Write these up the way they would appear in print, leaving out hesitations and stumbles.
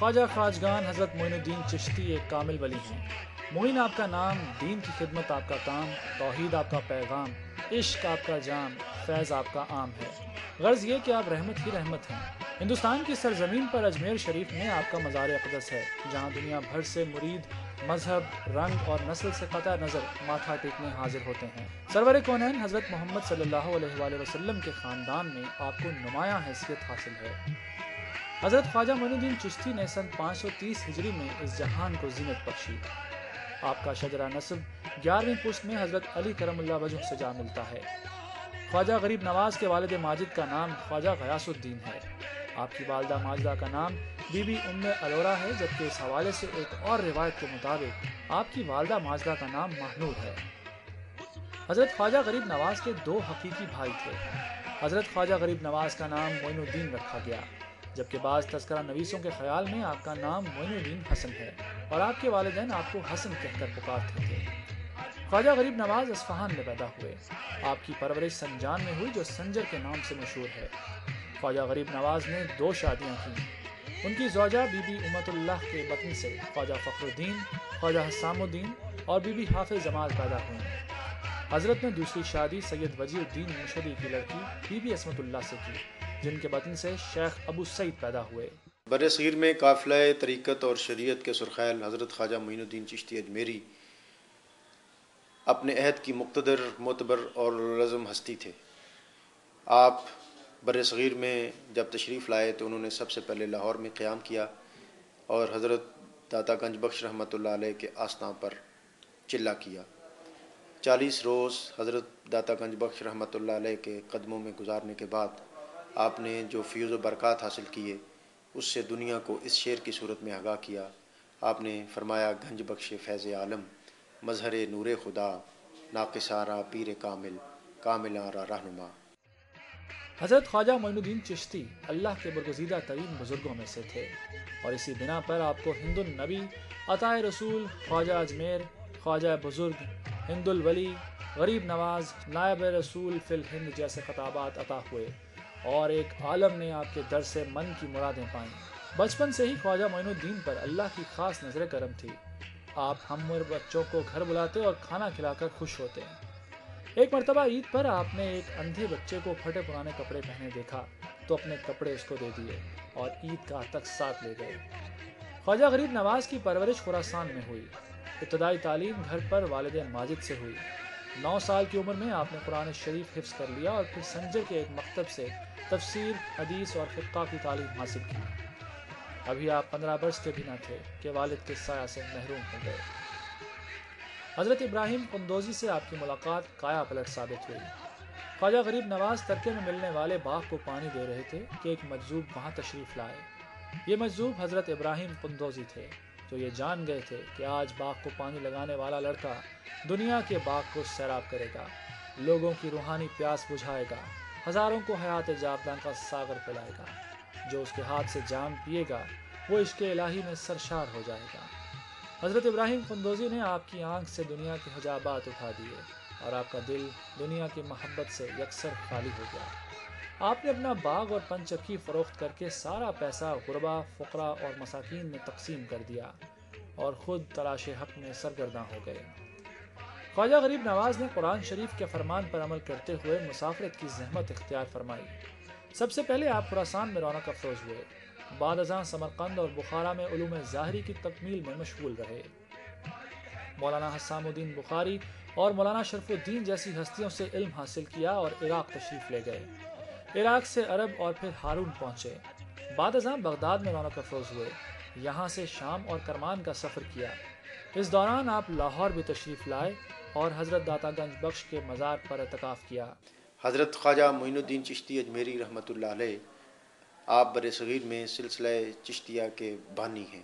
خواجہ خواجگان حضرت معین الدین چشتی ایک کامل ولی ہیں۔ معین آپ کا نام، دین کی خدمت آپ کا کام، توحید آپ کا پیغام، عشق آپ کا جام، فیض آپ کا عام ہے۔ غرض یہ کہ آپ رحمت ہی رحمت ہیں۔ ہندوستان کی سرزمین پر اجمیر شریف میں آپ کا مزار اقدس ہے، جہاں دنیا بھر سے مرید مذہب، رنگ اور نسل سے قطع نظر ماتھا ٹیکنے حاضر ہوتے ہیں۔ سرور کونین حضرت محمد صلی اللہ علیہ وآلہ وسلم کے خاندان میں آپ کو نمایاں حیثیت حاصل ہے۔ حضرت خواجہ معین الدین چشتی نے سن 530 ہجری میں اس جہان کو زینت بخشی۔ آپ کا شجرہ نسب 11ویں پشت میں حضرت علی کرم اللہ وجہ سے جا ملتا ہے۔ خواجہ غریب نواز کے والد ماجد کا نام خواجہ غیاث الدین ہے۔ آپ کی والدہ ماجدہ کا نام بی بی ام الورا ہے، جبکہ اس حوالے سے ایک اور روایت کے مطابق آپ کی والدہ ماجدہ کا نام ماہنور ہے۔ حضرت خواجہ غریب نواز کے 2 حقیقی بھائی تھے۔ حضرت خواجہ غریب نواز کا نام معین الدین رکھا گیا، جبکہ بعض تذکرہ نویسوں کے خیال میں آپ کا نام معین الدین حسن ہے اور آپ کے والدین آپ کو حسن کہہ کر پکارتے تھے۔ خواجہ غریب نواز اصفہان میں پیدا ہوئے۔ آپ کی پرورش سنجان میں ہوئی، جو سنجر کے نام سے مشہور ہے۔ خواجہ غریب نواز نے 2 شادیاں کیں۔ ان کی زوجہ بی بی امت اللہ کے بطن سے خواجہ فخر الدین، خواجہ حسام الدین اور بی بی حافظ جمال پیدا ہوئیں۔ حضرت نے دوسری شادی سید وجی الدین مشہدی کی لڑکی بی بی عصمت اللہ سے کی، جن کے بطن سے شیخ ابو سعید پیدا ہوئے۔ بر صغیر میں قافلہ طریقت اور شریعت کے سرخیل حضرت خواجہ معین الدین چشتی اجمیری اپنے عہد کی مقتدر، معتبر اور لازم ہستی تھے۔ آپ بر صغیر میں جب تشریف لائے تو انہوں نے سب سے پہلے لاہور میں قیام کیا اور حضرت داتا گنج بخش رحمۃ اللہ علیہ کے آستان پر چلہ کیا۔ 40 روز حضرت داتا گنج بخش رحمۃ اللہ علیہ کے قدموں میں گزارنے کے بعد آپ نے جو فیض و برکات حاصل کیے، اس سے دنیا کو اس شعر کی صورت میں آگاہ کیا۔ آپ نے فرمایا: گنج بخش فیض عالم، مظہر نور خدا، ناقصارہ پیر کامل، کاملارہ رہنما۔ حضرت خواجہ معین الدین چشتی اللہ کے برگزیدہ ترین بزرگوں میں سے تھے، اور اسی بنا پر آپ کو ہند النبی، عطا رسول، خواجہ اجمیر، خواجہ بزرگ، ہند الولی، غریب نواز، نائب رسول فی الہند جیسے خطابات عطا ہوئے، اور ایک عالم نے آپ کے در سے من کی مرادیں پائیں۔ بچپن سے ہی خواجہ معین الدین پر اللہ کی خاص نظر کرم تھی۔ آپ ہم عمر بچوں کو گھر بلاتے اور کھانا کھلا کر خوش ہوتے ہیں۔ ایک مرتبہ عید پر آپ نے ایک اندھے بچے کو پھٹے پرانے کپڑے پہنے دیکھا تو اپنے کپڑے اس کو دے دیے اور عید گاہ تک ساتھ لے گئے۔ خواجہ غریب نواز کی پرورش خراسان میں ہوئی۔ ابتدائی تعلیم گھر پر والد ماجد سے ہوئی۔ 9 سال کی عمر میں آپ نے قرآن شریف حفظ کر لیا اور پھر سنجر کے ایک مکتب سے تفسیر، حدیث اور فقہ کی تعلیم حاصل کی۔ ابھی آپ 15 برس کے بھی نہ تھے کہ والد کے سایہ سے محروم ہو گئے۔ حضرت ابراہیم قندوزی سے آپ کی ملاقات کایا پلٹ ثابت ہوئی۔ خواجہ غریب نواز ترکے میں ملنے والے باغ کو پانی دے رہے تھے کہ ایک مجذوب وہاں تشریف لائے۔ یہ مجذوب حضرت ابراہیم قندوزی تھے، جو یہ جان گئے تھے کہ آج باغ کو پانی لگانے والا لڑکا دنیا کے باغ کو سیراب کرے گا، لوگوں کی روحانی پیاس بجھائے گا، ہزاروں کو حیات جاودان کا ساغر پلائے گا۔ جو اس کے ہاتھ سے جام پیے گا وہ عشق الہی میں سرشار ہو جائے گا۔ حضرت ابراہیم قندوزی نے آپ کی آنکھ سے دنیا کے حجابات اٹھا دیے اور آپ کا دل دنیا کی محبت سے یکسر خالی ہو گیا۔ آپ نے اپنا باغ اور پنچکی فروخت کر کے سارا پیسہ غربا، فقراء اور مساکین میں تقسیم کر دیا اور خود تلاش حق میں سرگرداں ہو گئے۔ خواجہ غریب نواز نے قرآن شریف کے فرمان پر عمل کرتے ہوئے مسافرت کی زحمت اختیار فرمائی۔ سب سے پہلے آپ خراسان میں رونق افروز ہوئے، بعد ازاں سمرقند اور بخارا میں علوم ظاہری کی تکمیل میں مشغول رہے۔ مولانا حسام الدین بخاری اور مولانا شرف الدین جیسی ہستیوں سے علم حاصل کیا اور عراق تشریف لے گئے۔ عراق سے عرب اور پھر ہارون پہنچے۔ بعد ازاں بغداد میں رونق افروز ہوئے، یہاں سے شام اور کرمان کا سفر کیا۔ اس دوران آپ لاہور بھی تشریف لائے اور حضرت داتا گنج بخش کے مزار پر اعتکاف کیا۔ حضرت خواجہ معین الدین چشتی اجمیری رحمۃ اللہ علیہ آپ بر صغیر میں سلسلہ چشتیہ کے بانی ہیں۔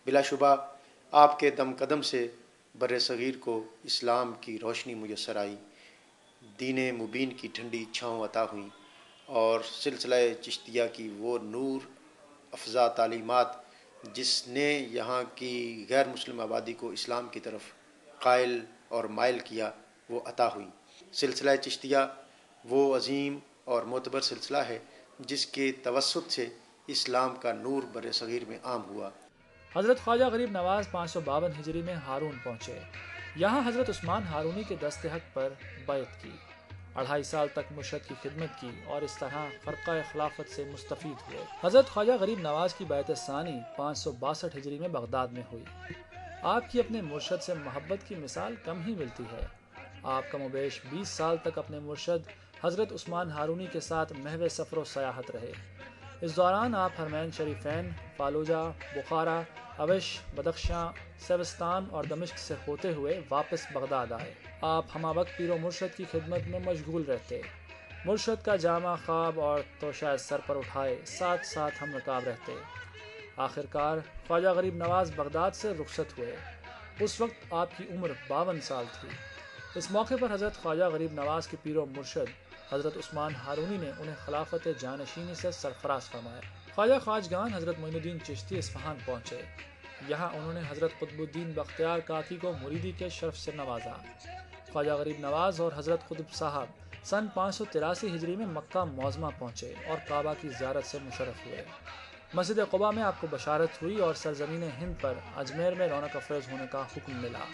بلا شبہ آپ کے دم قدم سے بر صغیر کو اسلام کی روشنی میسر آئی، دین مبین کی ٹھنڈی چھاؤں عطا ہوئیں اور سلسلہ چشتیہ کی وہ نور افزا تعلیمات جس نے یہاں کی غیر مسلم آبادی کو اسلام کی طرف قائل اور مائل کیا، وہ عطا ہوئی۔ سلسلہ چشتیہ وہ عظیم اور معتبر سلسلہ ہے جس کے توسط سے اسلام کا نور بر صغیر میں عام ہوا۔ حضرت خواجہ غریب نواز 552 ہجری میں ہارون پہنچے۔ یہاں حضرت عثمان ہارونی کے دست حق پر بیعت کی، 2.5 سال تک مرشد کی خدمت کی اور اس طرح فرقہ خلافت سے مستفید ہوئے۔ حضرت خواجہ غریب نواز کی بیعت ثانی 562 ہجری میں بغداد میں ہوئی۔ آپ کی اپنے مرشد سے محبت کی مثال کم ہی ملتی ہے۔ آپ کم و بیش 20 سال تک اپنے مرشد حضرت عثمان ہارونی کے ساتھ محو سفر و سیاحت رہے۔ اس دوران آپ حرمین شریفین، فالوجہ، بخارا، اوش، بدخشاں، سیوستان اور دمشق سے ہوتے ہوئے واپس بغداد آئے۔ آپ ہمہ وقت پیر و مرشد کی خدمت میں مشغول رہتے، مرشد کا جامع خواب اور توشہ سر پر اٹھائے ساتھ ساتھ ہم رکاب رہتے۔ آخرکار خواجہ غریب نواز بغداد سے رخصت ہوئے۔ اس وقت آپ کی عمر 52 سال تھی۔ اس موقع پر حضرت خواجہ غریب نواز کے پیر و مرشد حضرت عثمان ہارونی نے انہیں خلافت جانشینی سے سرفراز فرمایا۔ خواجہ خواجگان حضرت معین الدین چشتی اصفہان پہنچے۔ یہاں انہوں نے حضرت قطب الدین بختیار کاکی کو مریدی کے شرف سے نوازا۔ خواجہ غریب نواز اور حضرت قطب صاحب سن 583 ہجری میں مکہ معظمہ پہنچے اور کعبہ کی زیارت سے مشرف ہوئے۔ مسجد قباء میں آپ کو بشارت ہوئی اور سرزمین ہند پر اجمیر میں رونق افروز ہونے کا حکم ملا۔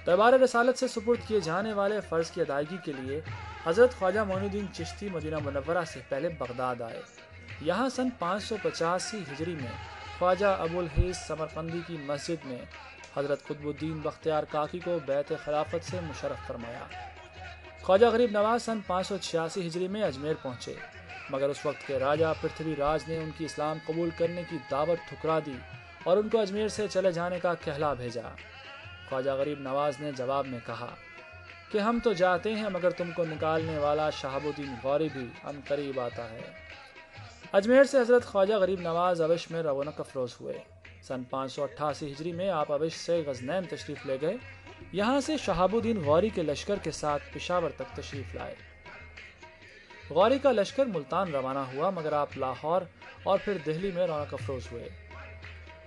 دربار رسالت سے سپرد کیے جانے والے فرض کی ادائیگی کے لیے حضرت خواجہ معین الدین چشتی مدینہ منورہ سے پہلے بغداد آئے۔ یہاں سن 585 ہجری میں خواجہ ابو الحیث سمرقندی کی مسجد میں حضرت قطب الدین بختیار کاکی کو بیعت خلافت سے مشرف فرمایا۔ خواجہ غریب نواز سن 586 ہجری میں اجمیر پہنچے، مگر اس وقت کے راجہ پرتھوی راج نے ان کی اسلام قبول کرنے کی دعوت ٹھکرا دی اور ان کو اجمیر سے چلے جانے کا کہلا بھیجا۔ خواجہ غریب نواز نے جواب میں کہا کہ ہم تو جاتے ہیں مگر تم کو نکالنے والا شہاب الدین غوری بھی ان قریب آتا ہے۔ اجمیر سے حضرت خواجہ غریب نواز اوش میں رونق افروز ہوئے۔ سن 588 ہجری میں آپ اوش سے غزنین تشریف لے گئے۔ یہاں سے شہاب الدین غوری کے لشکر کے ساتھ پشاور تک تشریف لائے۔ غوری کا لشکر ملتان روانہ ہوا مگر آپ لاہور اور پھر دہلی میں رونق افروز ہوئے۔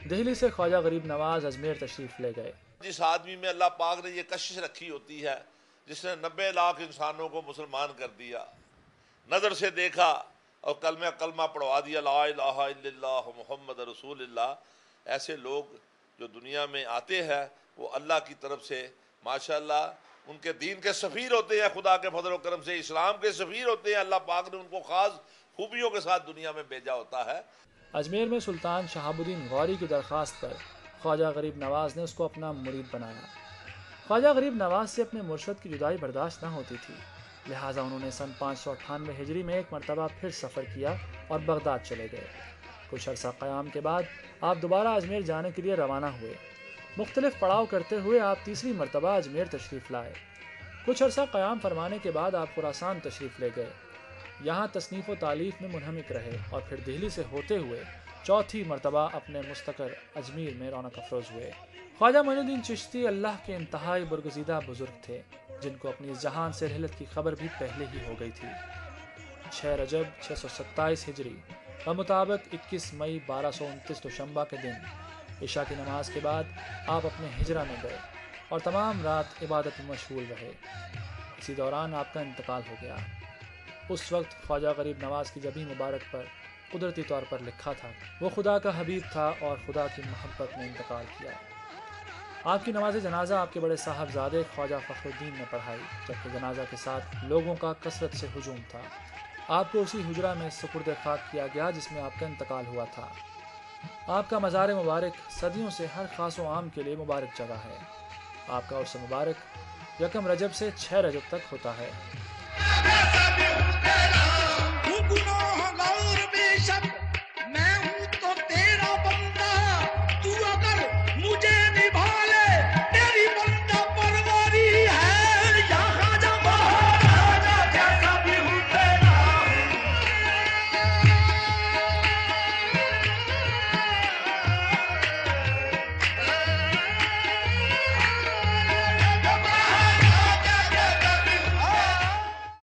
دہلی سے خواجہ غریب نواز اجمیر تشریف لے گئے۔ جس آدمی میں اللہ پاک نے یہ کشش رکھی ہوتی ہے، جس نے 90 لاکھ انسانوں کو مسلمان کر دیا، نظر سے دیکھا اور کلمہ پڑھوا دیا، لا الہ الا اللہ محمد رسول اللہ، ایسے لوگ جو دنیا میں آتے ہیں وہ اللہ کی طرف سے ماشاءاللہ ان کے دین کے سفیر ہوتے ہیں، خدا کے فضل و کرم سے اسلام کے سفیر ہوتے ہیں۔ اللہ پاک نے ان کو خاص خوبیوں کے ساتھ دنیا میں بھیجا ہوتا ہے۔ اجمیر میں سلطان شہاب الدین غوری کی درخواست پر خواجہ غریب نواز نے اس کو اپنا مرید بنایا۔ خواجہ غریب نواز سے اپنے مرشد کی جدائی برداشت نہ ہوتی تھی، لہٰذا انہوں نے سن 598 ہجری میں ایک مرتبہ پھر سفر کیا اور بغداد چلے گئے۔ کچھ عرصہ قیام کے بعد آپ دوبارہ اجمیر جانے کے لیے روانہ ہوئے۔ مختلف پڑاؤ کرتے ہوئے آپ تیسری مرتبہ اجمیر تشریف لائے۔ کچھ عرصہ قیام فرمانے کے بعد آپ خراسان تشریف لے گئے۔ یہاں تصنیف و تالیف میں منہمک رہے اور پھر دہلی سے ہوتے ہوئے چوتھی مرتبہ اپنے مستقر اجمیر میں رونق افروز ہوئے۔ خواجہ معین الدین چشتی اللہ کے انتہائی برگزیدہ بزرگ تھے، جن کو اپنی اس جہان سے رحلت کی خبر بھی پہلے ہی ہو گئی تھی۔ 6 رجب 627 ہجری بمطابق 21 مئی 1229 دوشنبہ کے دن عشاء کی نماز کے بعد آپ اپنے ہجرہ میں گئے اور تمام رات عبادت میں مشغول رہے۔ اسی دوران آپ کا انتقال ہو گیا۔ اس وقت خواجہ غریب نواز کی جبین مبارک پر قدرتی طور پر لکھا تھا وہ خدا کا حبیب تھا اور خدا کی محبت میں انتقال کیا۔ آپ کی نماز جنازہ آپ کے بڑے صاحبزادے خواجہ فخر الدین نے پڑھائی، جبکہ جنازہ کے ساتھ لوگوں کا کثرت سے ہجوم تھا۔ آپ کو اسی حجرہ میں سپرد خاک کیا گیا جس میں آپ کا انتقال ہوا تھا۔ آپ کا مزار مبارک صدیوں سے ہر خاص و عام کے لیے مبارک جگہ ہے۔ آپ کا عرس مبارک 1 رجب سے 6 رجب تک ہوتا ہے۔